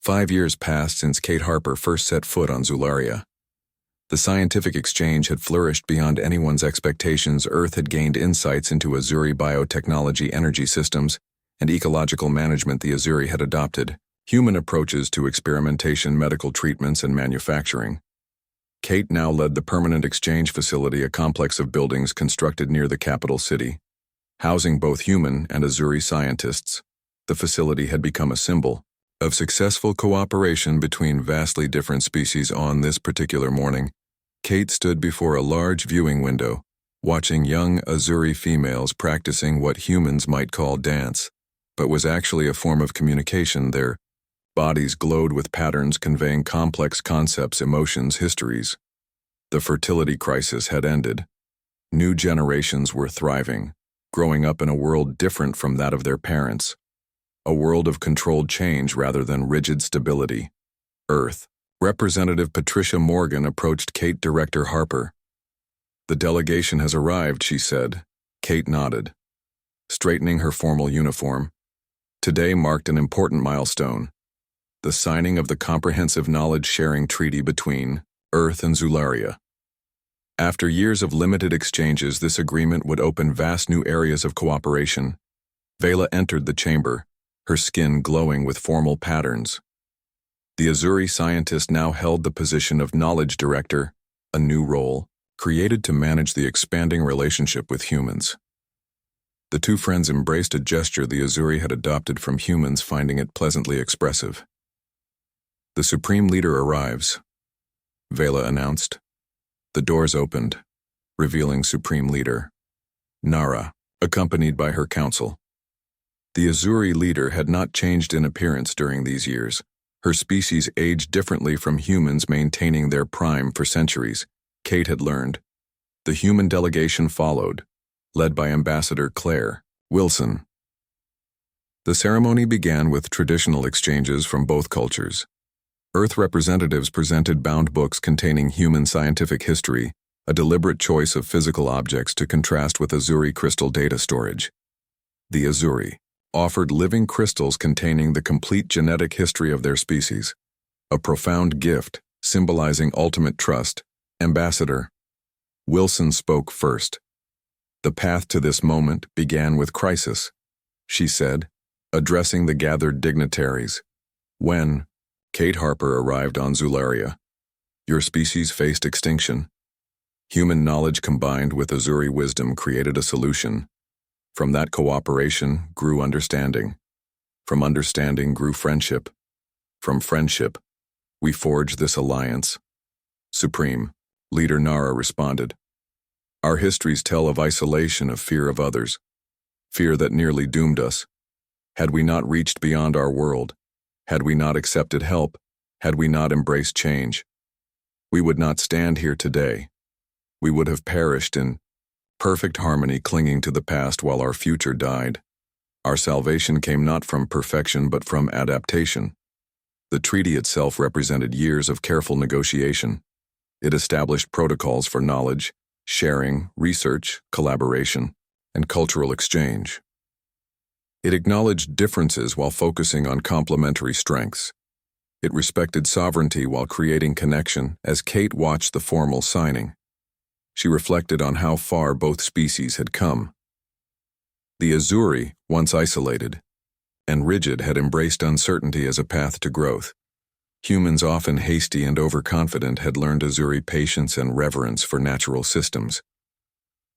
5 years passed since Kate Harper first set foot on Zularia. The scientific exchange had flourished beyond anyone's expectations. Earth had gained insights into Azuri biotechnology, energy systems, and ecological management. The Azuri had adopted human approaches to experimentation, medical treatments, and manufacturing. Kate now led the permanent exchange facility, a complex of buildings constructed near the capital city, housing both human and Azuri scientists. The facility had become a symbol of successful cooperation between vastly different species. On this particular morning, Kate stood before a large viewing window, watching young Azuri females practicing what humans might call dance, but was actually a form of communication. Their bodies glowed with patterns conveying complex concepts, emotions, histories. The fertility crisis had ended. New generations were thriving, growing up in a world different from that of their parents. A world of controlled change rather than rigid stability. Earth. Representative Patricia Morgan approached Kate. Director Harper. "The delegation has arrived," she said. Kate nodded, straightening her formal uniform. Today marked an important milestone: the signing of the Comprehensive Knowledge-Sharing Treaty between Earth and Zularia. After years of limited exchanges, this agreement would open vast new areas of cooperation. Vela entered the chamber, her skin glowing with formal patterns. The Azuri scientist now held the position of Knowledge Director, a new role created to manage the expanding relationship with humans. The two friends embraced, a gesture the Azuri had adopted from humans, finding it pleasantly expressive. "The Supreme Leader arrives," Vela announced. The doors opened, revealing Supreme Leader Nara, accompanied by her council. The Azuri leader had not changed in appearance during these years. Her species aged differently from humans, maintaining their prime for centuries, Kate had learned. The human delegation followed, led by Ambassador Claire Wilson. The ceremony began with traditional exchanges from both cultures. Earth representatives presented bound books containing human scientific history, a deliberate choice of physical objects to contrast with Azuri crystal data storage. The Azuri offered living crystals containing the complete genetic history of their species, a profound gift symbolizing ultimate trust. Ambassador Wilson spoke first. "The path to this moment began with crisis," she said, addressing the gathered dignitaries. "When Kate Harper arrived on Zularia, your species faced extinction. Human knowledge combined with Azuri wisdom created a solution. From that cooperation grew understanding. From understanding grew friendship. From friendship, we forged this alliance." Supreme Leader Nara responded. "Our histories tell of isolation, of fear of others, fear that nearly doomed us. Had we not reached beyond our world, had we not accepted help, had we not embraced change, we would not stand here today. We would have perished in perfect harmony, clinging to the past while our future died. Our salvation came not from perfection but from adaptation." The treaty itself represented years of careful negotiation. It established protocols for knowledge, sharing, research, collaboration, and cultural exchange. It acknowledged differences while focusing on complementary strengths. It respected sovereignty while creating connection. As Kate watched the formal signing, she reflected on how far both species had come. The Azuri, once isolated and rigid, had embraced uncertainty as a path to growth. Humans, often hasty and overconfident, had learned Azuri patience and reverence for natural systems.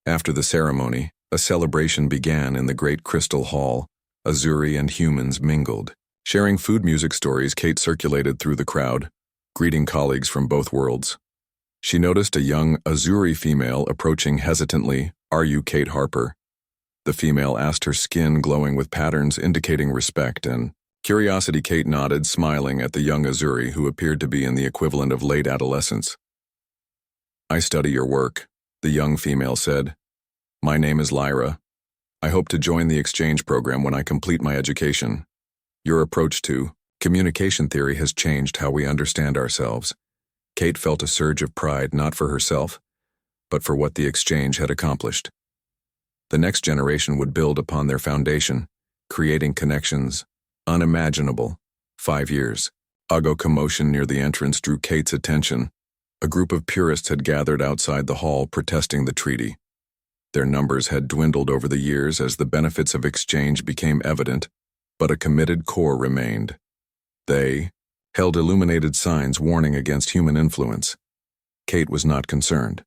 After the ceremony, a celebration began in the Great Crystal Hall. Azuri and humans mingled. Sharing food, music, stories, Kate circulated through the crowd, greeting colleagues from both worlds. She noticed a young Azuri female approaching hesitantly. "Are you Kate Harper?" The female asked, her skin glowing with patterns indicating respect and curiosity. Kate nodded, smiling at the young Azuri, who appeared to be in the equivalent of late adolescence. "I study your work," the young female said. "My name is Lyra. I hope to join the exchange program when I complete my education. Your approach to communication theory has changed how we understand ourselves." Kate felt a surge of pride, not for herself, but for what the exchange had accomplished. The next generation would build upon their foundation, creating connections unimaginable. 5 years A commotion near the entrance drew Kate's attention. A group of purists had gathered outside the hall protesting the treaty. Their numbers had dwindled over the years as the benefits of exchange became evident, but a committed core remained. They held illuminated signs warning against human influence. Kate was not concerned.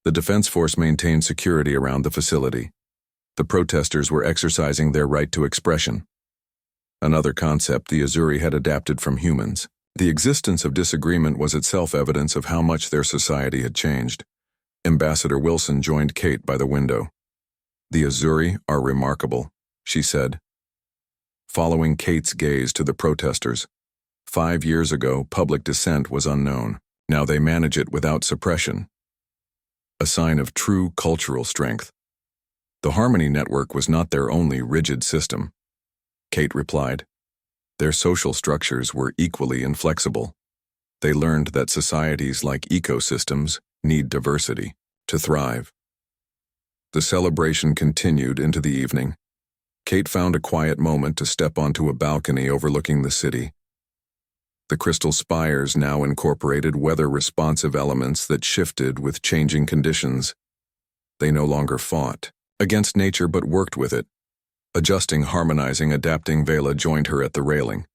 The Defense Force maintained security around the facility. The protesters were exercising their right to expression. Another concept the Azuri had adapted from humans. The existence of disagreement was itself evidence of how much their society had changed. Ambassador Wilson joined Kate by the window. "The Azuri are remarkable," she said, following Kate's gaze to the protesters. 5 years ago, public dissent was unknown. Now they manage it without suppression. A sign of true cultural strength. The Harmony Network was not their only rigid system. Kate replied. Their social structures were equally inflexible. They learned that societies like ecosystems need diversity to thrive. The celebration continued into the evening. Kate found a quiet moment to step onto a balcony overlooking the city. The crystal spires now incorporated weather-responsive elements that shifted with changing conditions. They no longer fought against nature but worked with it. Adjusting, harmonizing, adapting. Vela joined her at the railing.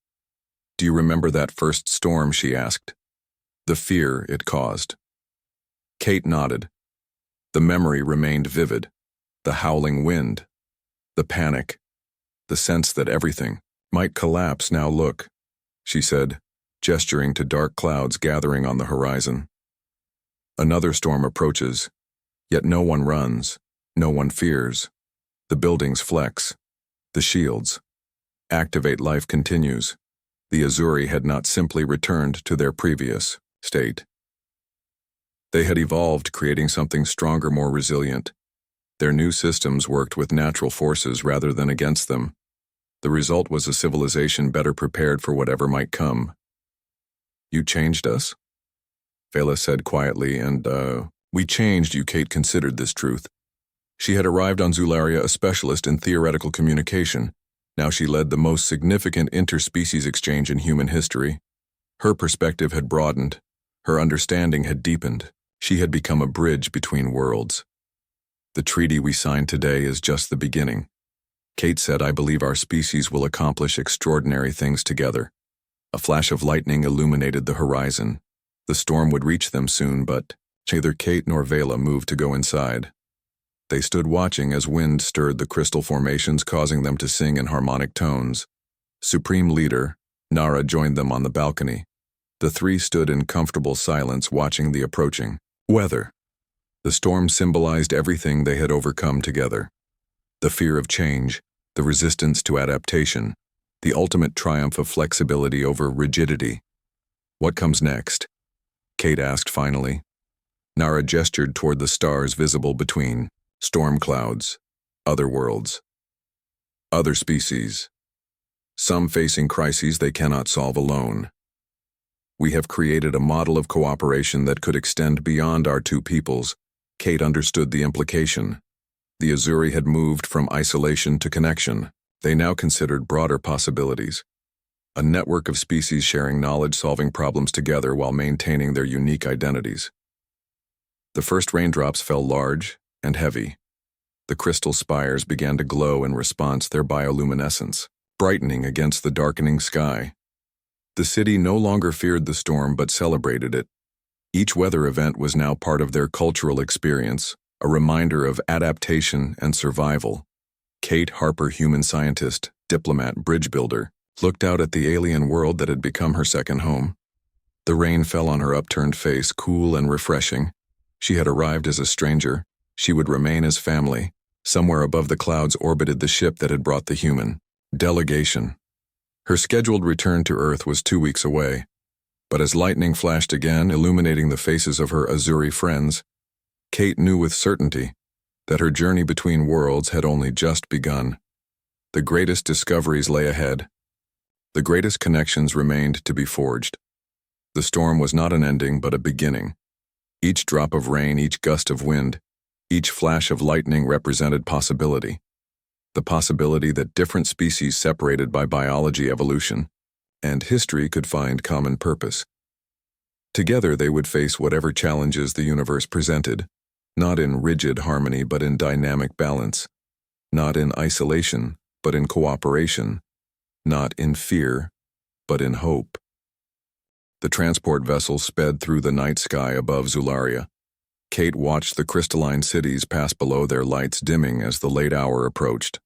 "Do you remember that first storm?" she asked. "The fear it caused." Kate nodded. The memory remained vivid. The howling wind, the panic, the sense that everything might collapse. "Now look," she said, gesturing to dark clouds gathering on the horizon. "Another storm approaches, yet no one runs, no one fears. The buildings flex. The shields activate. Life continues." The Azuri had not simply returned to their previous state. They had evolved, creating something stronger, more resilient. Their new systems worked with natural forces rather than against them. The result was a civilization better prepared for whatever might come. "You changed us?" Vela said quietly, and, "We changed you." Kate considered this truth. She had arrived on Zularia a specialist in theoretical communication. Now she led the most significant interspecies exchange in human history. Her perspective had broadened. Her understanding had deepened. She had become a bridge between worlds. "The treaty we signed today is just the beginning." Kate said, "I believe our species will accomplish extraordinary things together." A flash of lightning illuminated the horizon. The storm would reach them soon, but neither Kate nor Vela moved to go inside. They stood watching as wind stirred the crystal formations, causing them to sing in harmonic tones. Supreme Leader, Nara, joined them on the balcony. The three stood in comfortable silence, watching the approaching weather. The storm symbolized everything they had overcome together. The fear of change, the resistance to adaptation, the ultimate triumph of flexibility over rigidity. "What comes next?" Kate asked finally. Nara gestured toward the stars visible between storm clouds, other worlds, other species, some facing crises they cannot solve alone. "We have created a model of cooperation that could extend beyond our two peoples." Kate understood the implication. The Azuri had moved from isolation to connection. They now considered broader possibilities. A network of species sharing knowledge, solving problems together while maintaining their unique identities. The first raindrops fell large and heavy. The crystal spires began to glow in response, their bioluminescence brightening against the darkening sky. The city no longer feared the storm but celebrated it. Each weather event was now part of their cultural experience, a reminder of adaptation and survival. Kate Harper, human scientist, diplomat, bridge builder, looked out at the alien world that had become her second home. The rain fell on her upturned face, cool and refreshing. She had arrived as a stranger. She would remain as family. Somewhere above the clouds orbited the ship that had brought the human delegation. Her scheduled return to Earth was 2 weeks away. But as lightning flashed again, illuminating the faces of her Azuri friends, Kate knew with certainty that her journey between worlds had only just begun. The greatest discoveries lay ahead. The greatest connections remained to be forged. The storm was not an ending but a beginning. Each drop of rain, each gust of wind, each flash of lightning represented possibility. The possibility that different species separated by biology evolution and history could find common purpose. Together they would face whatever challenges the universe presented, not in rigid harmony but in dynamic balance, not in isolation but in cooperation, not in fear but in hope. The transport vessel sped through the night sky above Zularia. Kate watched the crystalline cities pass below, their lights dimming as the late hour approached.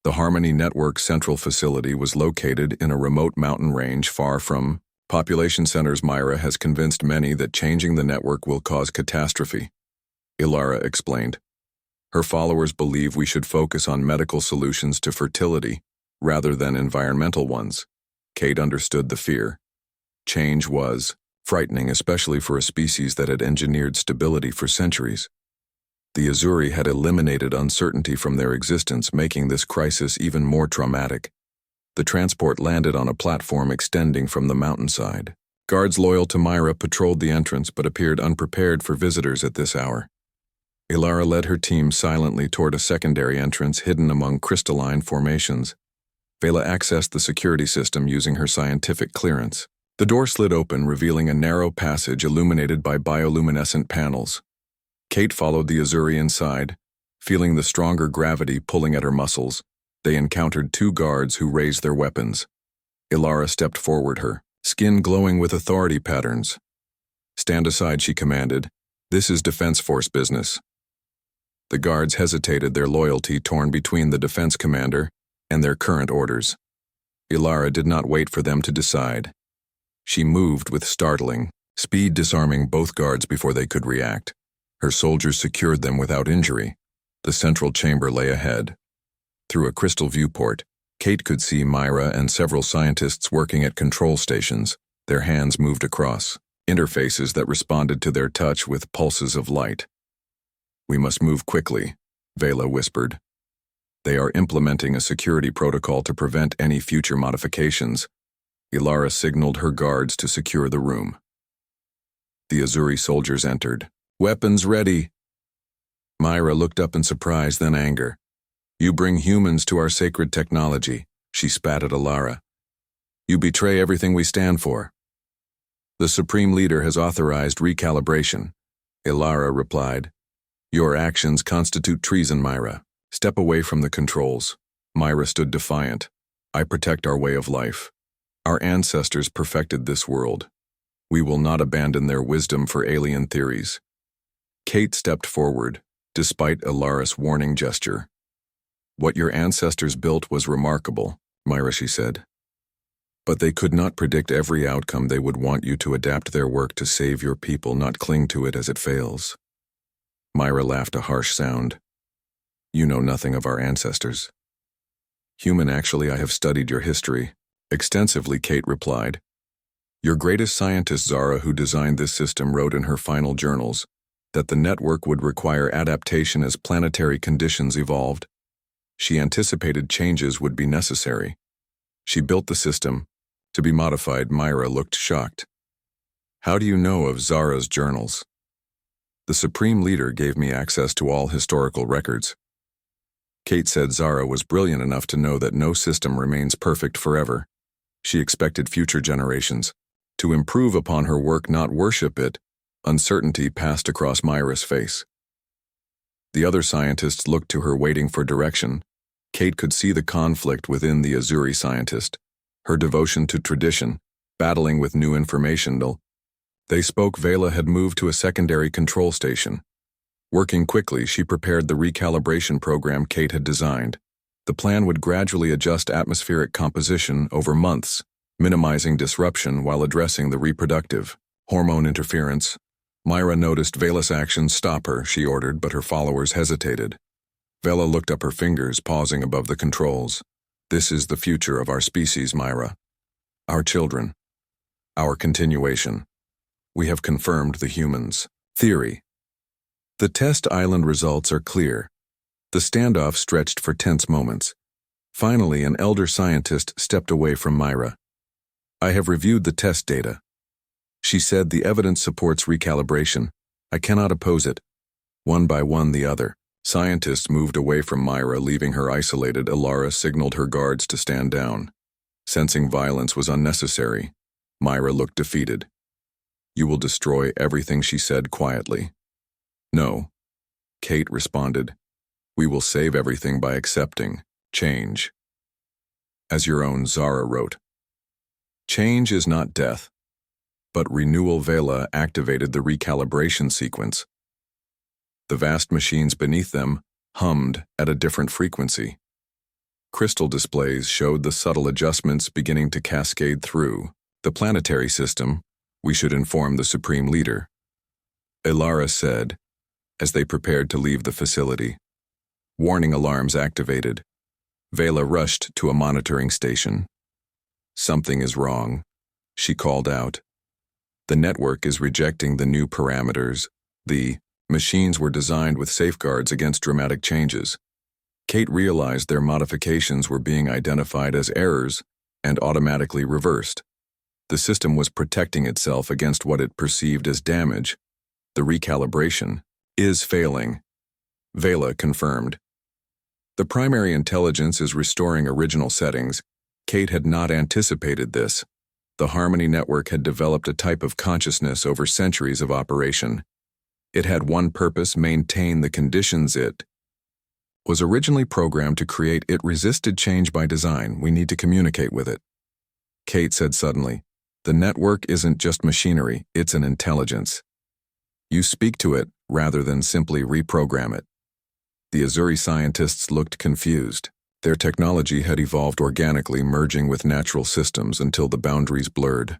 The Harmony Network central facility was located in a remote mountain range far from population centers. Myra has convinced many that changing the network will cause catastrophe, Ilara explained. Her followers believe we should focus on medical solutions to fertility rather than environmental ones. Kate understood the fear. Change was frightening, especially for a species that had engineered stability for centuries. The Azuri had eliminated uncertainty from their existence, making this crisis even more traumatic. The transport landed on a platform extending from the mountainside. Guards loyal to Myra patrolled the entrance but appeared unprepared for visitors at this hour. Ilara led her team silently toward a secondary entrance hidden among crystalline formations. Vela accessed the security system using her scientific clearance. The door slid open, revealing a narrow passage illuminated by bioluminescent panels. Kate followed the Azuri inside. Feeling the stronger gravity pulling at her muscles, they encountered two guards who raised their weapons. Ilara stepped forward, her skin glowing with authority patterns. "Stand aside," she commanded. "This is Defense Force business." The guards hesitated, their loyalty torn between the defense commander and their current orders. Ilara did not wait for them to decide. She moved with startling speed, disarming both guards before they could react. Her soldiers secured them without injury. The central chamber lay ahead. Through a crystal viewport, Kate could see Myra and several scientists working at control stations. Their hands moved across interfaces that responded to their touch with pulses of light. "We must move quickly," Vela whispered. "They are implementing a security protocol to prevent any future modifications." Ilara signaled her guards to secure the room. The Azuri soldiers entered. "Weapons ready." Myra looked up in surprise, then anger. "You bring humans to our sacred technology," she spat at Ilara. "You betray everything we stand for." "The Supreme Leader has authorized recalibration," Ilara replied. "Your actions constitute treason, Myra. Step away from the controls." Myra stood defiant. "I protect our way of life. Our ancestors perfected this world. We will not abandon their wisdom for alien theories." Kate stepped forward, despite Ilara's warning gesture. "What your ancestors built was remarkable, Myra," she said. "But they could not predict every outcome. They would want you to adapt their work to save your people, not cling to it as it fails." Myra laughed, a harsh sound. "You know nothing of our ancestors." "Human, actually, I have studied your history extensively," Kate replied. "Your greatest scientist, Zara, who designed this system, wrote in her final journals that the network would require adaptation as planetary conditions evolved. She anticipated changes would be necessary. She built the system to be modified." Myra looked shocked. "How do you know of Zara's journals?" "The Supreme Leader gave me access to all historical records." Kate said Zara was brilliant enough to know that no system remains perfect forever. She expected future generations to improve upon her work, not worship it. Uncertainty passed across Myra's face. The other scientists looked to her, waiting for direction. Kate could see the conflict within the Azuri scientist, her devotion to tradition, battling with new information. They spoke. Vela had moved to a secondary control station. Working quickly, she prepared the recalibration program Kate had designed. The plan would gradually adjust atmospheric composition over months, minimizing disruption while addressing the reproductive hormone interference. Myra noticed Vela's actions. "Stop her," she ordered, but her followers hesitated. Vela looked up, her fingers pausing above the controls. "This is the future of our species, Myra. Our children. Our continuation. We have confirmed the humans' theory." The test island results are clear. The standoff stretched for tense moments. Finally, an elder scientist stepped away from Myra. "I have reviewed the test data," she said. "The evidence supports recalibration. I cannot oppose it." One by one, the other scientists moved away from Myra, leaving her isolated. Ilara signaled her guards to stand down. Sensing violence was unnecessary, Myra looked defeated. "You will destroy everything," she said quietly. "No," Kate responded. "We will save everything by accepting change." As your own Zara wrote, "Change is not death, but renewal." Vela activated the recalibration sequence. The vast machines beneath them hummed at a different frequency. Crystal displays showed the subtle adjustments beginning to cascade through the planetary system. "We should inform the Supreme Leader," Ilara said, as they prepared to leave the facility. Warning alarms activated. Vela rushed to a monitoring station. "Something is wrong," she called out. "The network is rejecting the new parameters. The machines were designed with safeguards against dramatic changes." Kate realized their modifications were being identified as errors and automatically reversed. The system was protecting itself against what it perceived as damage. "The recalibration is failing," Vela confirmed. "The primary intelligence is restoring original settings." Kate had not anticipated this. The Harmony Network had developed a type of consciousness over centuries of operation. It had one purpose: maintain the conditions. It was originally programmed to create. It resisted change by design. "We need to communicate with it," Kate said suddenly. "The network isn't just machinery, it's an intelligence. You speak to it rather than simply reprogram it." The Azuri scientists looked confused. Their technology had evolved organically, merging with natural systems until the boundaries blurred.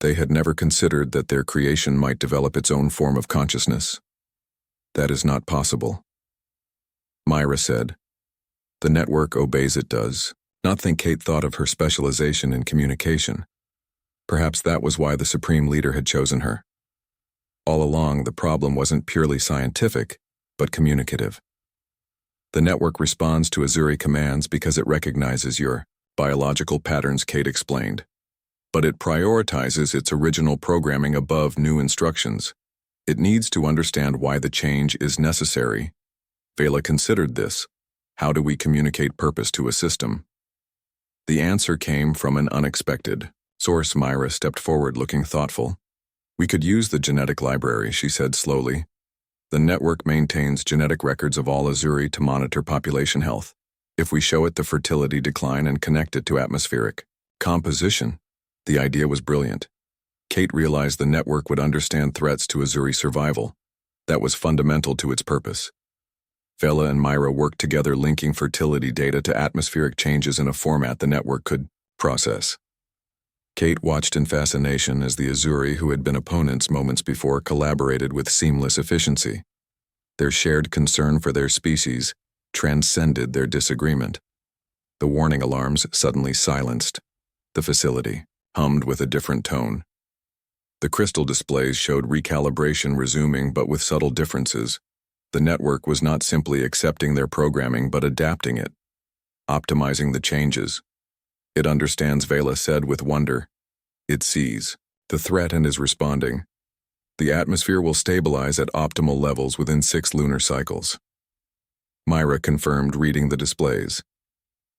They had never considered that their creation might develop its own form of consciousness. "That is not possible," Myra said. "The network obeys. It does not think." Kate thought of her specialization in communication. Perhaps that was why the Supreme Leader had chosen her. All along, the problem wasn't purely scientific, but communicative. "The network responds to Azuri commands because it recognizes your biological patterns," Kate explained. "But it prioritizes its original programming above new instructions. It needs to understand why the change is necessary." Vela considered this. How do we communicate purpose to a system? The answer came from an unexpected source. Myra stepped forward, looking thoughtful. "We could use the genetic library," she said slowly. "The network maintains genetic records of all Azuri to monitor population health. If we show it the fertility decline and connect it to atmospheric composition." The idea was brilliant. Kate realized the network would understand threats to Azuri survival. That was fundamental to its purpose. Vela and Myra worked together, linking fertility data to atmospheric changes in a format the network could process. Kate watched in fascination as the Azuri, who had been opponents moments before, collaborated with seamless efficiency. Their shared concern for their species transcended their disagreement. The warning alarms suddenly silenced. The facility hummed with a different tone. The crystal displays showed recalibration resuming, but with subtle differences. The network was not simply accepting their programming, but adapting it, optimizing the changes. "It understands," Vela said with wonder. "It sees the threat and is responding. The atmosphere will stabilize at optimal levels within 6 lunar cycles." Myra confirmed, reading the displays.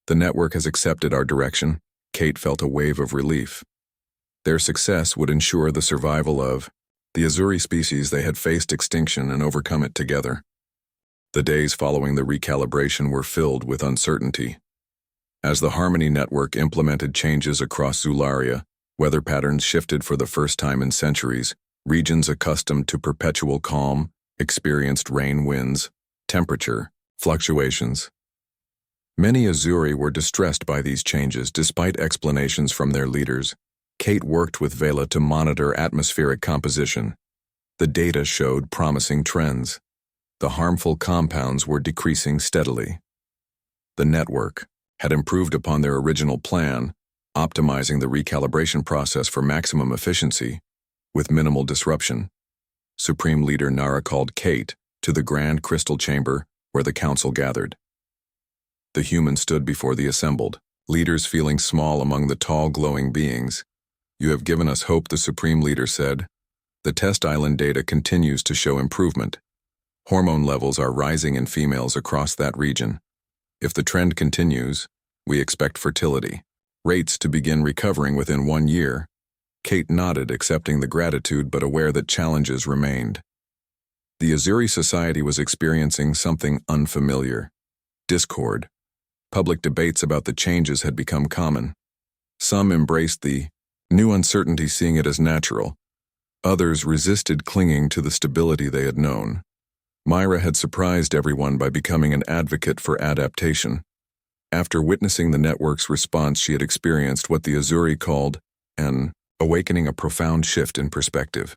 "The network has accepted our direction." Kate felt a wave of relief. Their success would ensure the survival of the Azuri species. They had faced extinction and overcome it together. The days following the recalibration were filled with uncertainty. As the Harmony Network implemented changes across Zularia, weather patterns shifted for the first time in centuries. Regions accustomed to perpetual calm experienced rain, winds, temperature fluctuations. Many Azuri were distressed by these changes despite explanations from their leaders. Kate worked with Vela to monitor atmospheric composition. The data showed promising trends. The harmful compounds were decreasing steadily. The network had improved upon their original plan, optimizing the recalibration process for maximum efficiency with minimal disruption. Supreme Leader Nara called Kate to the Grand Crystal Chamber where the council gathered. The humans stood before the assembled leaders, feeling small among the tall, glowing beings. "You have given us hope," the Supreme Leader said. "The test island data continues to show improvement. Hormone levels are rising in females across that region. If the trend continues, we expect fertility rates to begin recovering within 1 year. Kate nodded, accepting the gratitude but aware that challenges remained. The Azuri society was experiencing something unfamiliar. Discord. Public debates about the changes had become common. Some embraced the new uncertainty, seeing it as natural. Others resisted, clinging to the stability they had known. Myra had surprised everyone by becoming an advocate for adaptation. After witnessing the network's response, she had experienced what the Azuri called an awakening, a profound shift in perspective.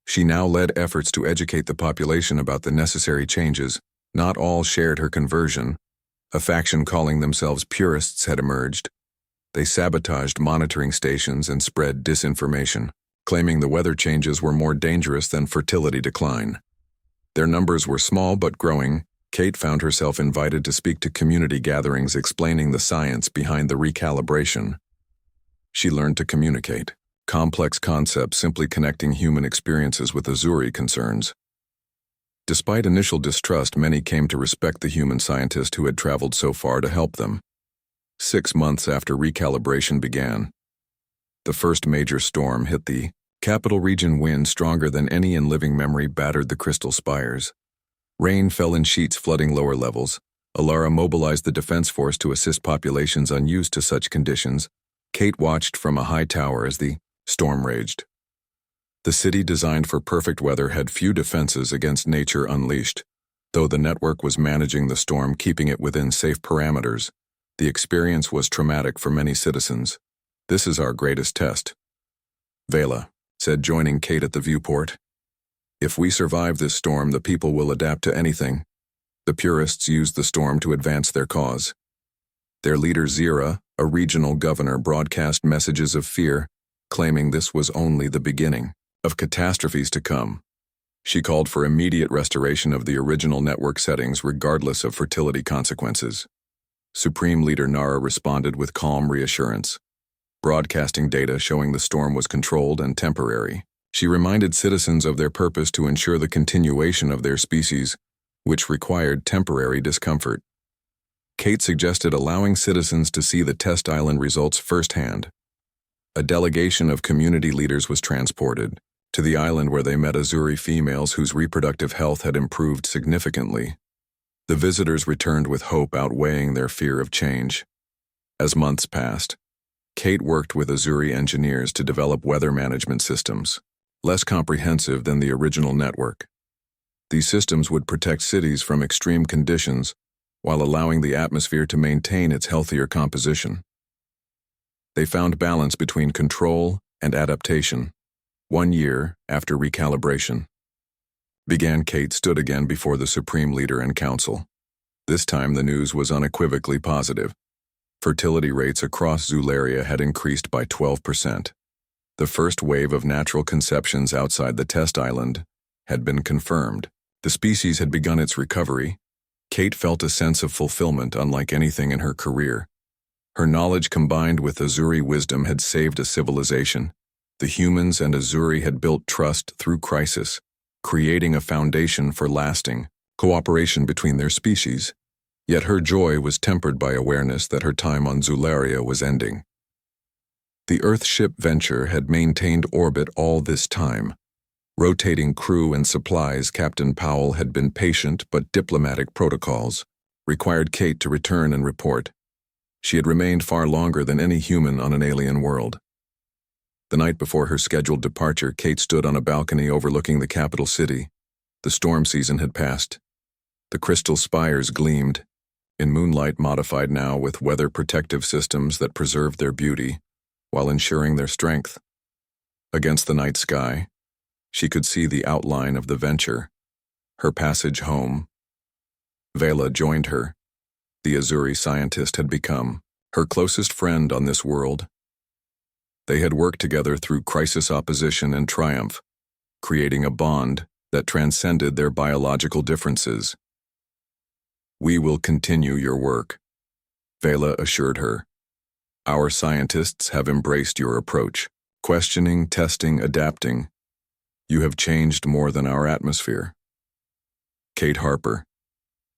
She now led efforts to educate the population about the necessary changes. Not all shared her conversion. A faction calling themselves purists had emerged. They sabotaged monitoring stations and spread disinformation, claiming the weather changes were more dangerous than fertility decline. Their numbers were small but growing. Kate found herself invited to speak to community gatherings explaining the science behind the recalibration. She learned to communicate complex concepts, simply connecting human experiences with Azuri concerns. Despite initial distrust, many came to respect the human scientist who had traveled so far to help them. 6 months after recalibration began, the first major storm hit the capital region. Wind, stronger than any in living memory, battered the crystal spires. Rain fell in sheets, flooding lower levels. Alara mobilized the defense force to assist populations unused to such conditions. Kate watched from a high tower as the storm raged. The city, designed for perfect weather, had few defenses against nature unleashed. Though the network was managing the storm, keeping it within safe parameters, the experience was traumatic for many citizens. "This is our greatest test," Vela said, joining Kate at the viewport. "If we survive this storm, the people will adapt to anything." The purists used the storm to advance their cause. Their leader, Zira, a regional governor, broadcast messages of fear, claiming this was only the beginning of catastrophes to come. She called for immediate restoration of the original network settings regardless of fertility consequences. Supreme Leader Nara responded with calm reassurance, broadcasting data showing the storm was controlled and temporary. She reminded citizens of their purpose to ensure the continuation of their species, which required temporary discomfort. Kate suggested allowing citizens to see the test island results firsthand. A delegation of community leaders was transported to the island, where they met Azuri females whose reproductive health had improved significantly. The visitors returned with hope outweighing their fear of change. As months passed, Kate worked with Azuri engineers to develop weather management systems, less comprehensive than the original network. These systems would protect cities from extreme conditions while allowing the atmosphere to maintain its healthier composition. They found balance between control and adaptation. 1 year after recalibration, Kate stood again before the Supreme Leader and Council. This time the news was unequivocally positive. Fertility rates across Zularia had increased by 12%. The first wave of natural conceptions outside the test island had been confirmed. The species had begun its recovery. Kate felt a sense of fulfillment unlike anything in her career. Her knowledge combined with Azuri wisdom had saved a civilization. The humans and Azuri had built trust through crisis, creating a foundation for lasting cooperation between their species. Yet her joy was tempered by awareness that her time on Zularia was ending. The Earthship Venture had maintained orbit all this time. Rotating crew and supplies, Captain Powell had been patient, but diplomatic protocols required Kate to return and report. She had remained far longer than any human on an alien world. The night before her scheduled departure, Kate stood on a balcony overlooking the capital city. The storm season had passed. The crystal spires gleamed, in moonlight modified now with weather protective systems that preserved their beauty while ensuring their strength. Against the night sky, she could see the outline of the Venture, her passage home. Vela joined her. The Azuri scientist had become her closest friend on this world. They had worked together through crisis, opposition, and triumph, creating a bond that transcended their biological differences. "We will continue your work," Vela assured her. "Our scientists have embraced your approach, questioning, testing, adapting. You have changed more than our atmosphere." Kate Harper,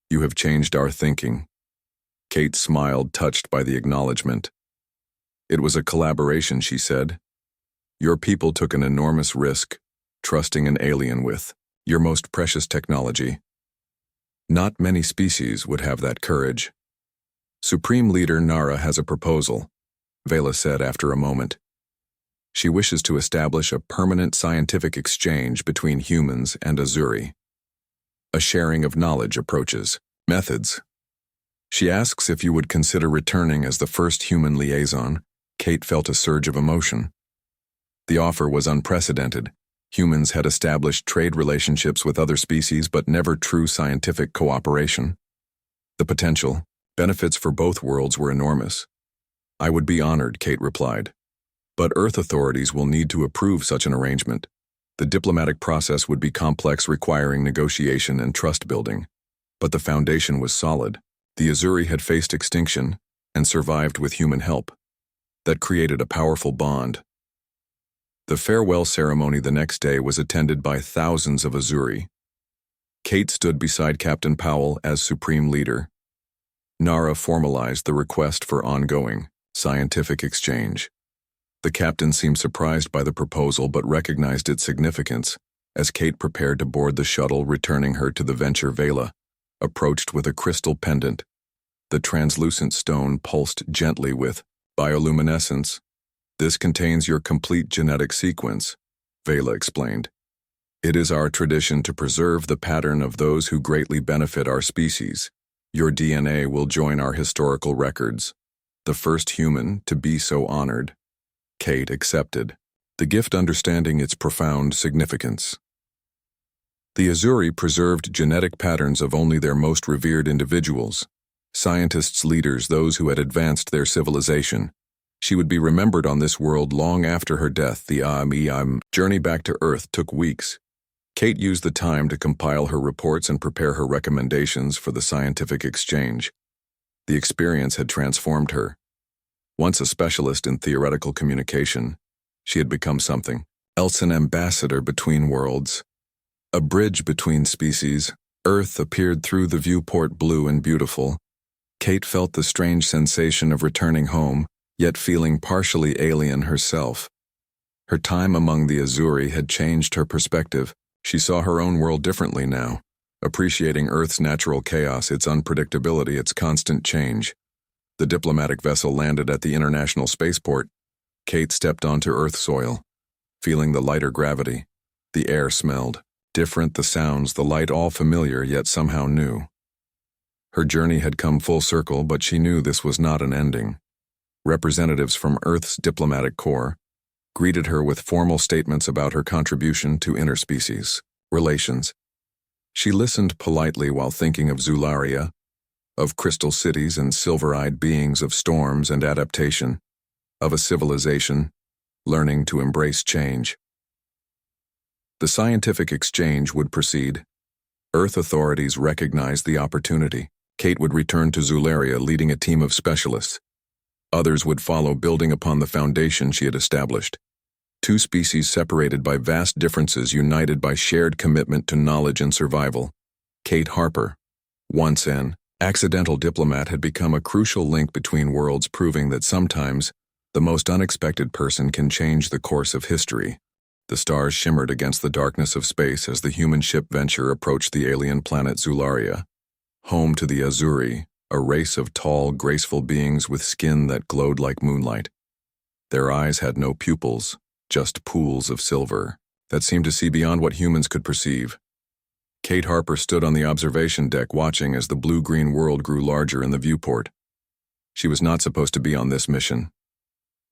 "You have changed our thinking." Kate smiled, touched by the acknowledgement. It was a collaboration, she said. Your people took an enormous risk, trusting an alien with your most precious technology. Not many species would have that courage. Supreme Leader Nara has a proposal, Vela said after a moment. She wishes to establish a permanent scientific exchange between humans and Azuri. A sharing of knowledge approaches, methods. She asks if you would consider returning as the first human liaison. Kate felt a surge of emotion. The offer was unprecedented. Humans had established trade relationships with other species, but never true scientific cooperation. The potential, benefits for both worlds were enormous. I would be honored, Kate replied. But Earth authorities will need to approve such an arrangement. The diplomatic process would be complex, requiring negotiation and trust building. But the foundation was solid. The Azuri had faced extinction and survived with human help. That created a powerful bond. The farewell ceremony the next day was attended by thousands of Azuri. Kate stood beside Captain Powell as Supreme Leader. Nara formalized the request for ongoing scientific exchange. The captain seemed surprised by the proposal but recognized its significance as Kate prepared to board the shuttle, returning her to the Venture. Vela approached with a crystal pendant. The translucent stone pulsed gently with bioluminescence. This contains your complete genetic sequence, Vela explained. It is our tradition to preserve the pattern of those who greatly benefit our species. Your DNA will join our historical records. The first human to be so honored. Kate accepted, the gift understanding its profound significance. The Azuri preserved genetic patterns of only their most revered individuals, scientists, leaders, those who had advanced their civilization. She would be remembered on this world long after her death. The journey back to Earth took weeks. Kate used the time to compile her reports and prepare her recommendations for the scientific exchange. The experience had transformed her. Once a specialist in theoretical communication, she had become something else, an ambassador between worlds. A bridge between species. Earth appeared through the viewport, blue and beautiful. Kate felt the strange sensation of returning home, yet feeling partially alien herself. Her time among the Azuri had changed her perspective. She saw her own world differently now, appreciating Earth's natural chaos, its unpredictability, its constant change. The diplomatic vessel landed at the international spaceport. Kate stepped onto Earth soil, feeling the lighter gravity. The air smelled different, the sounds, the light, all familiar yet somehow new. Her journey had come full circle, but she knew this was not an ending. Representatives from Earth's diplomatic corps greeted her with formal statements about her contribution to interspecies relations. She listened politely while thinking of Zularia, of crystal cities and silver-eyed beings, of storms and adaptation, of a civilization learning to embrace change. The scientific exchange would proceed. Earth authorities recognized the opportunity. Kate would return to Zularia leading a team of specialists. Others would follow, building upon the foundation she had established. Two species separated by vast differences, united by shared commitment to knowledge and survival. Kate Harper, once an accidental diplomat, had become a crucial link between worlds, proving that sometimes the most unexpected person can change the course of history. The stars shimmered against the darkness of space as the human ship Venture approached the alien planet Zularia, home to the Azuri, a race of tall, graceful beings with skin that glowed like moonlight. Their eyes had no pupils, just pools of silver that seemed to see beyond what humans could perceive. Kate Harper stood on the observation deck, watching as the blue-green world grew larger in the viewport. She was not supposed to be on this mission.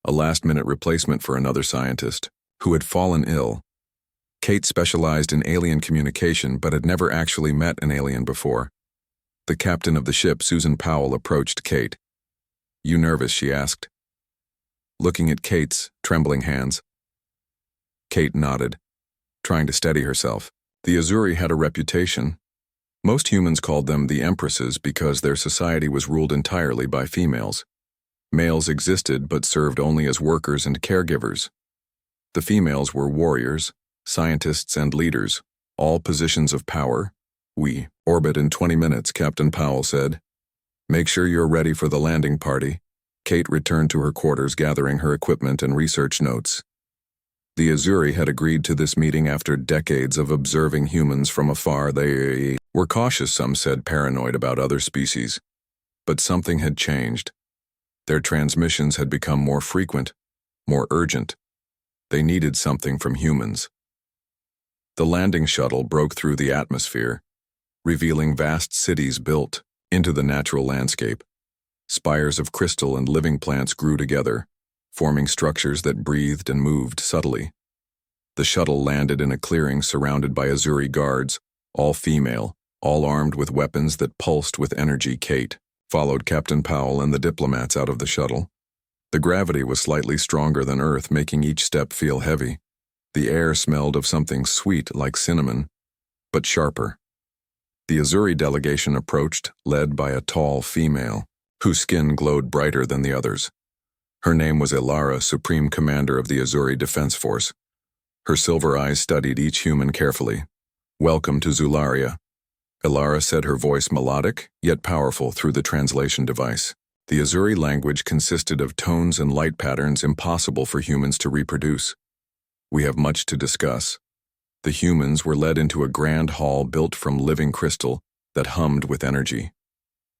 A last-minute replacement for another scientist who had fallen ill. Kate specialized in alien communication but had never actually met an alien before. The captain of the ship, Susan Powell, approached Kate. "You nervous?" she asked, looking at Kate's trembling hands. Kate nodded, trying to steady herself. The Azuri had a reputation. Most humans called them the Empresses because their society was ruled entirely by females. Males existed but served only as workers and caregivers. The females were warriors, scientists, and leaders, all positions of power. "We orbit in 20 minutes, Captain Powell said. "Make sure you're ready for the landing party." Kate returned to her quarters gathering her equipment and research notes. The Azuri had agreed to this meeting after decades of observing humans from afar. They were cautious, some said, paranoid about other species. But something had changed. Their transmissions had become more frequent, more urgent. They needed something from humans. The landing shuttle broke through the atmosphere, revealing vast cities built into the natural landscape. Spires of crystal and living plants grew together, forming structures that breathed and moved subtly. The shuttle landed in a clearing surrounded by Azuri guards, all female, all armed with weapons that pulsed with energy. Kate followed Captain Powell and the diplomats out of the shuttle. The gravity was slightly stronger than Earth, making each step feel heavy. The air smelled of something sweet like cinnamon, but sharper. The Azuri delegation approached, led by a tall female, whose skin glowed brighter than the others. Her name was Ilara, Supreme Commander of the Azuri Defense Force. Her silver eyes studied each human carefully. "Welcome to Zularia," Ilara said, her voice melodic, yet powerful through the translation device. The Azuri language consisted of tones and light patterns impossible for humans to reproduce. "We have much to discuss." The humans were led into a grand hall built from living crystal that hummed with energy.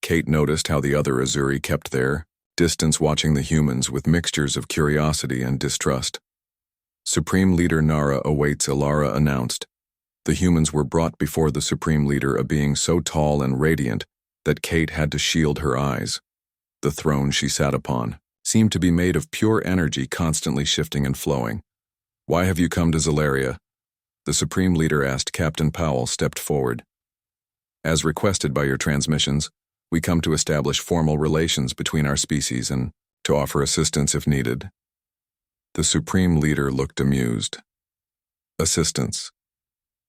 Kate noticed how the other Azuri kept their distance, watching the humans with mixtures of curiosity and distrust. "Supreme Leader Nara awaits," Ilara announced. The humans were brought before the Supreme Leader, a being so tall and radiant that Kate had to shield her eyes. The throne she sat upon seemed to be made of pure energy, constantly shifting and flowing. "Why have you come to Zularia?" the Supreme Leader asked. Captain Powell stepped forward. "As requested by your transmissions, we come to establish formal relations between our species and to offer assistance if needed." The Supreme Leader looked amused. "Assistance?"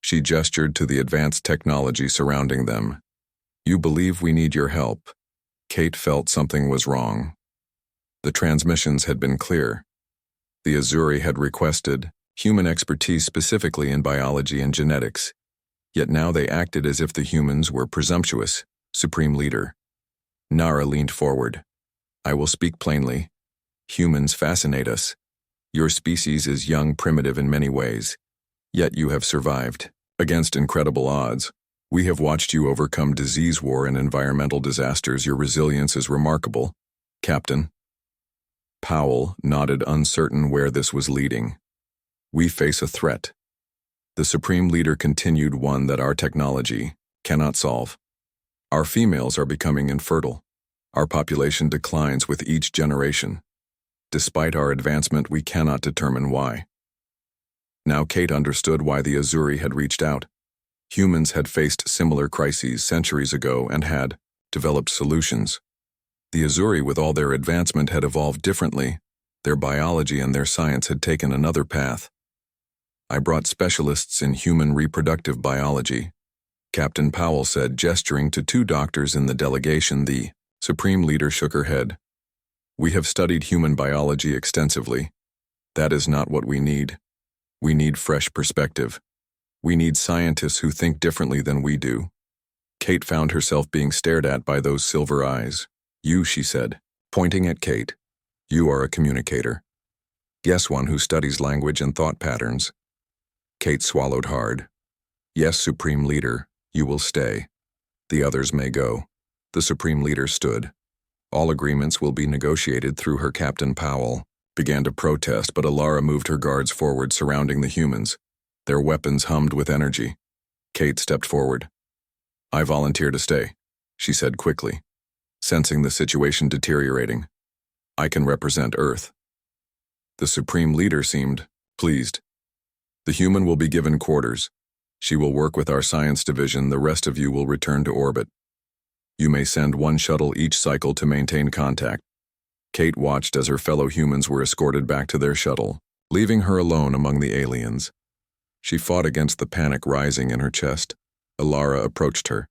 She gestured to the advanced technology surrounding them. "You believe we need your help?" Kate felt something was wrong. The transmissions had been clear. The Azuri had requested human expertise, specifically in biology and genetics, yet now they acted as if the humans were presumptuous. "Supreme Leader." Nara leaned forward. "I will speak plainly. Humans fascinate us. Your species is young, primitive in many ways, yet you have survived. Against incredible odds, we have watched you overcome disease, war, and environmental disasters. Your resilience is remarkable, Captain." Powell nodded, uncertain where this was leading. "We face a threat." The Supreme Leader continued, "one that our technology cannot solve. Our females are becoming infertile. Our population declines with each generation. Despite our advancement, we cannot determine why." Now Kate understood why the Azuri had reached out. Humans had faced similar crises centuries ago and had developed solutions. The Azuri, with all their advancement, had evolved differently. Their biology and their science had taken another path. "I brought specialists in human reproductive biology," Captain Powell said, gesturing to two doctors in the delegation. The Supreme Leader shook her head. "We have studied human biology extensively. That is not what we need. We need fresh perspective. We need scientists who think differently than we do." Kate found herself being stared at by those silver eyes. "You," she said, pointing at Kate. "You are a communicator. Yes, one who studies language and thought patterns." Kate swallowed hard. "Yes, Supreme Leader, you will stay. The others may go." The Supreme Leader stood. "All agreements will be negotiated through her." Captain Powell began to protest, but Ilara moved her guards forward, surrounding the humans. Their weapons hummed with energy. Kate stepped forward. "I volunteer to stay," she said quickly, sensing the situation deteriorating. "I can represent Earth." The Supreme Leader seemed pleased. "The human will be given quarters. She will work with our science division. The rest of you will return to orbit. You may send one shuttle each cycle to maintain contact." Kate watched as her fellow humans were escorted back to their shuttle, leaving her alone among the aliens. She fought against the panic rising in her chest. Ilara approached her.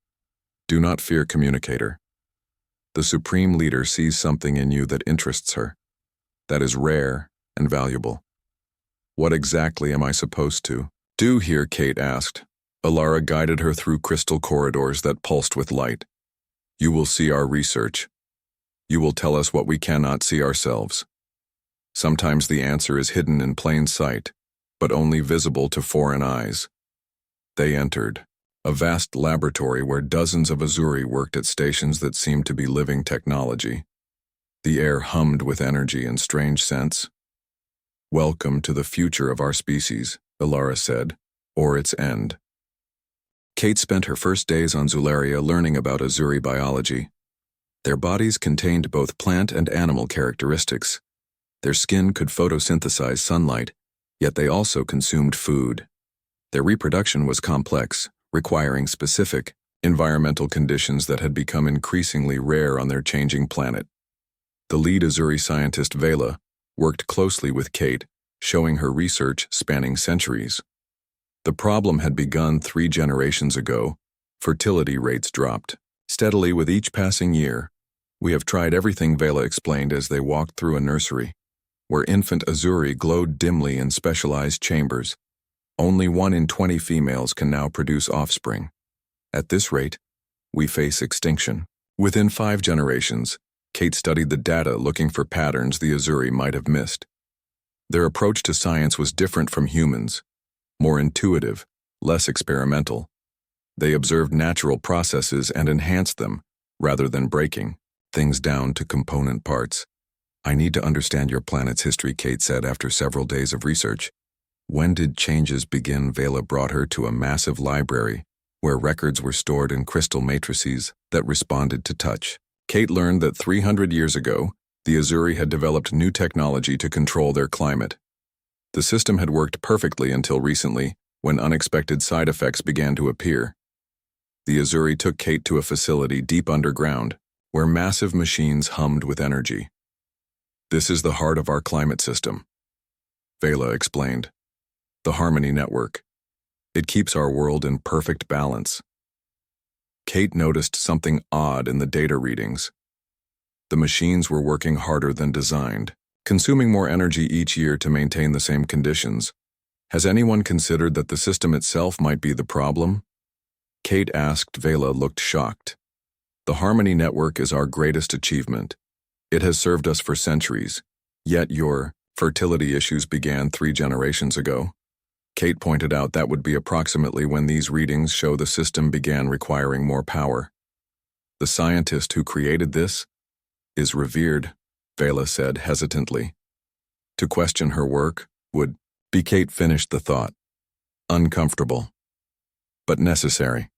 "Do not fear, communicator. The Supreme Leader sees something in you that interests her. That is rare and valuable." "What exactly am I supposed to do here?" Kate asked. Ilara guided her through crystal corridors that pulsed with light. "You will see our research." You will tell us what we cannot see ourselves. Sometimes the answer is hidden in plain sight, but only visible to foreign eyes. They entered a vast laboratory where dozens of Azuri worked at stations that seemed to be living technology. The air hummed with energy and strange scents. "Welcome to the future of our species," Ilara said, "or its end." Kate spent her first days on Zularia learning about Azuri biology. Their bodies contained both plant and animal characteristics. Their skin could photosynthesize sunlight, yet they also consumed food. Their reproduction was complex, requiring specific, environmental conditions that had become increasingly rare on their changing planet. The lead Azuri scientist, Vela, worked closely with Kate, showing her research spanning centuries. The problem had begun 3 generations ago. Fertility rates dropped steadily with each passing year. "We have tried everything," Vela explained as they walked through a nursery, where infant Azuri glowed dimly in specialized chambers. "Only 1 in 20 females can now produce offspring. At this rate, we face extinction." Within 5 generations, Kate studied the data looking for patterns the Azuri might have missed. Their approach to science was different from humans, more intuitive, less experimental. They observed natural processes and enhanced them, rather than breaking things down to component parts. "I need to understand your planet's history," Kate said after several days of research. "When did changes begin?" Vela brought her to a massive library, where records were stored in crystal matrices that responded to touch. Kate learned that 300 years ago, the Azuri had developed new technology to control their climate. The system had worked perfectly until recently, when unexpected side effects began to appear. The Azuri took Kate to a facility deep underground, where massive machines hummed with energy. "This is the heart of our climate system," Vela explained. "The Harmony Network. It keeps our world in perfect balance." Kate noticed something odd in the data readings. The machines were working harder than designed, consuming more energy each year to maintain the same conditions. "Has anyone considered that the system itself might be the problem?" Kate asked. Vela looked shocked. "The Harmony Network is our greatest achievement. It has served us for centuries, yet your fertility issues began 3 generations ago." Kate pointed out that would be approximately when these readings show the system began requiring more power. "The scientist who created this is revered," Vela said hesitantly. To question her work would be— Kate finished the thought. Uncomfortable, but necessary.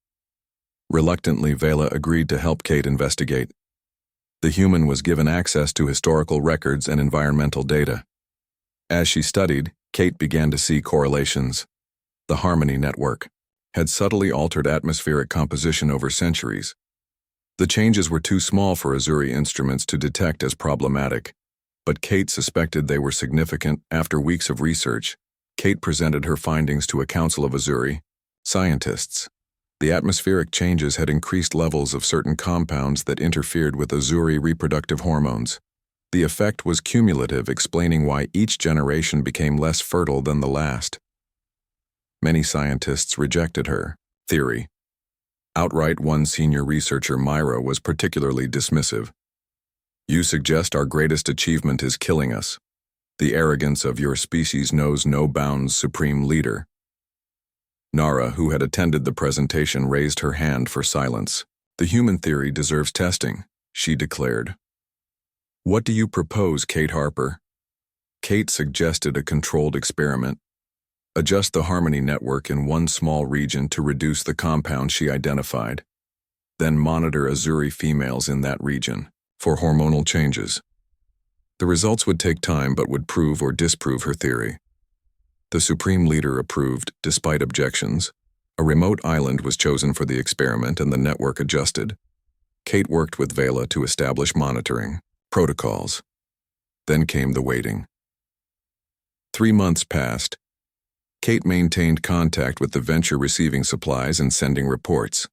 Reluctantly, Vela agreed to help Kate investigate. The human was given access to historical records and environmental data. As she studied, Kate began to see correlations. The Harmony Network had subtly altered atmospheric composition over centuries. The changes were too small for Azuri instruments to detect as problematic, but Kate suspected they were significant. After weeks of research, Kate presented her findings to a council of Azuri scientists. The atmospheric changes had increased levels of certain compounds that interfered with Azuri reproductive hormones. The effect was cumulative, explaining why each generation became less fertile than the last. Many scientists rejected her theory. Outright, one senior researcher, Myra, was particularly dismissive. "You suggest our greatest achievement is killing us. The arrogance of your species knows no bounds, Supreme Leader." Nara, who had attended the presentation, raised her hand for silence. "The human theory deserves testing," she declared. "What do you propose, Kate Harper?" Kate suggested a controlled experiment. Adjust the Harmony Network in one small region to reduce the compound she identified. Then monitor Azuri females in that region for hormonal changes. The results would take time but would prove or disprove her theory. The Supreme Leader approved, despite objections. A remote island was chosen for the experiment and the network adjusted. Kate worked with Vela to establish monitoring protocols. Then came the waiting. 3 months passed. Kate maintained contact with the venture, receiving supplies and sending reports.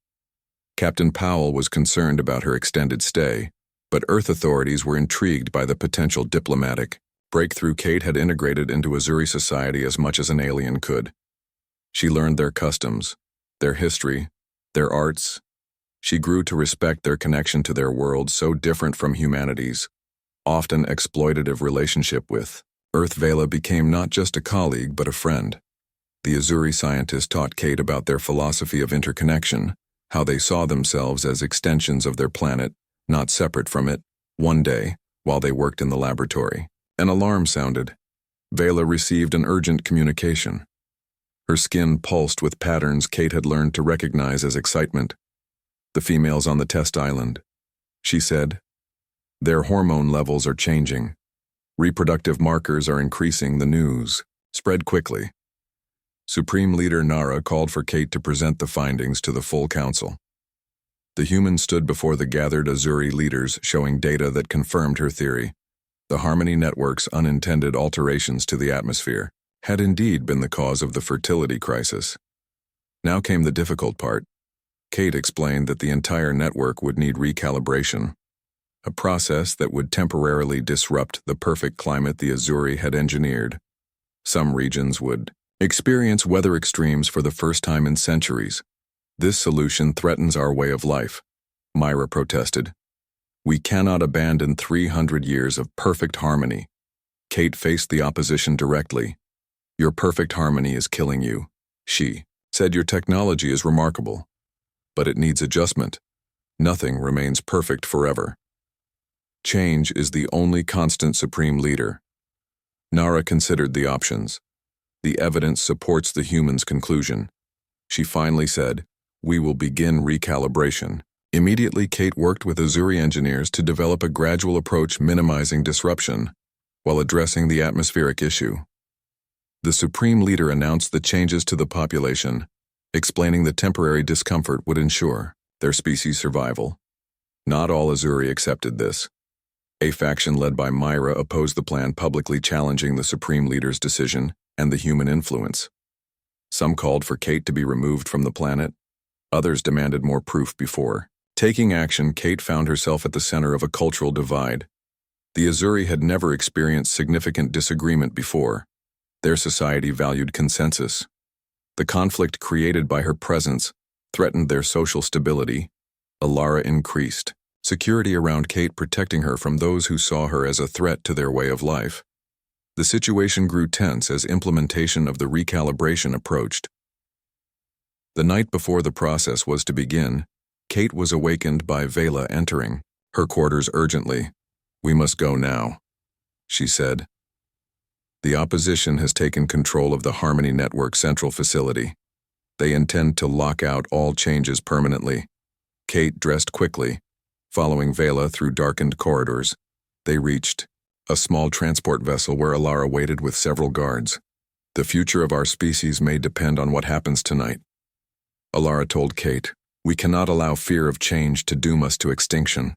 Captain Powell was concerned about her extended stay, but Earth authorities were intrigued by the potential diplomatic breakthrough. Kate had integrated into Azuri society as much as an alien could. She learned their customs, their history, their arts. She grew to respect their connection to their world so different from humanity's, often exploitative relationship with Earth. Vela became not just a colleague but a friend. The Azuri scientists taught Kate about their philosophy of interconnection, how they saw themselves as extensions of their planet, not separate from it. One day, while they worked in the laboratory, an alarm sounded. Vela received an urgent communication. Her skin pulsed with patterns Kate had learned to recognize as excitement. The females on the test island, she said. Their hormone levels are changing. Reproductive markers are increasing. The news spread quickly. Supreme Leader Nara called for Kate to present the findings to the full council. The humans stood before the gathered Azuri leaders, showing data that confirmed her theory. The Harmony Network's unintended alterations to the atmosphere had indeed been the cause of the fertility crisis. Now came the difficult part. Kate explained that the entire network would need recalibration, a process that would temporarily disrupt the perfect climate the Azuri had engineered. Some regions would experience weather extremes for the first time in centuries. This solution threatens our way of life, Myra protested. We cannot abandon 300 years of perfect harmony. Kate faced the opposition directly. Your perfect harmony is killing you, she said. Your technology is remarkable, but it needs adjustment. Nothing remains perfect forever. Change is the only constant, Supreme Leader. Nara considered the options. The evidence supports the humans' conclusion. She finally said, we will begin recalibration. Immediately, Kate worked with Azuri engineers to develop a gradual approach minimizing disruption while addressing the atmospheric issue. The Supreme Leader announced the changes to the population, explaining the temporary discomfort would ensure their species' survival. Not all Azuri accepted this. A faction led by Myra opposed the plan, publicly challenging the Supreme Leader's decision and the human influence. Some called for Kate to be removed from the planet. Others demanded more proof before taking action. Kate found herself at the center of a cultural divide. The Azuri had never experienced significant disagreement before. Their society valued consensus. The conflict created by her presence threatened their social stability. Alara increased security around Kate, protecting her from those who saw her as a threat to their way of life. The situation grew tense as implementation of the recalibration approached. The night before the process was to begin, Kate was awakened by Vela entering her quarters urgently. We must go now, she said. The opposition has taken control of the Harmony Network central facility. They intend to lock out all changes permanently. Kate dressed quickly. Following Vela through darkened corridors, they reached a small transport vessel where Alara waited with several guards. The future of our species may depend on what happens tonight, Alara told Kate. We cannot allow fear of change to doom us to extinction.